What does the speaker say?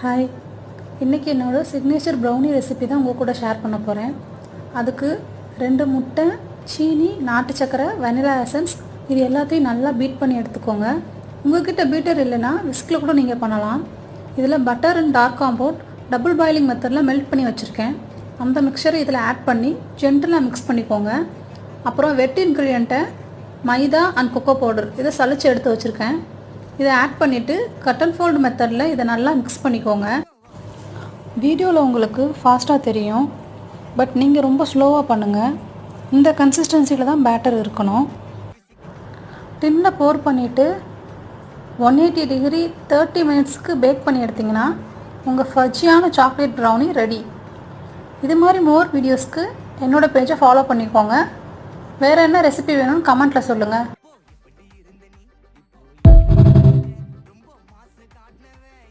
Hi, இன்றைக்கி என்னோடய signature brownie recipe தான் உங்கள் கூட ஷேர் பண்ண போகிறேன். அதுக்கு 2 முட்டை, சீனி, நாட்டு சக்கரை, வெனிலா எசன்ஸ் இது எல்லாத்தையும் நல்லா பீட் பண்ணி எடுத்துக்கோங்க. உங்கள்கிட்ட பீட்டர் இல்லைன்னா விஸ்கில் கூட நீங்கள் பண்ணலாம். இதில் butter and dark compound double boiling மெத்தடில் மெல்ட் பண்ணி வச்சுருக்கேன். அந்த மிக்சரை இதில் ஆட் பண்ணி ஜென்டலாக மிக்ஸ் பண்ணிக்கோங்க. அப்புறம் வெட் இன்க்ரீடியண்ட்டை மைதா அண்ட் கொக்கோ பவுடர் இதை சலிச்சு எடுத்து வச்சுருக்கேன். இதை ஆட் பண்ணிவிட்டு கட் அண்ட் ஃபோல்டு மெத்தடில் இதை நல்லா மிக்ஸ் பண்ணிக்கோங்க. வீடியோவில் உங்களுக்கு ஃபாஸ்ட்டாக தெரியும், பட் நீங்கள் ரொம்ப ஸ்லோவாக பண்ணுங்கள். இந்த கன்சிஸ்டன்சியில் தான் பேட்டர் இருக்கணும். டின்னில் போர் பண்ணிவிட்டு 180 டிகிரி 30 மினிட்ஸ்க்கு பேக் பண்ணி எடுத்திங்கன்னா உங்கள் ஃபஜ்ஜியான சாக்லேட் ப்ரௌனி ரெடி. இது மாதிரி மோர் வீடியோஸ்க்கு என்னோடய பேஜை ஃபாலோ பண்ணிக்கோங்க. வேறு என்ன ரெசிபி வேணும்னு கமெண்ட்டில் சொல்லுங்கள்.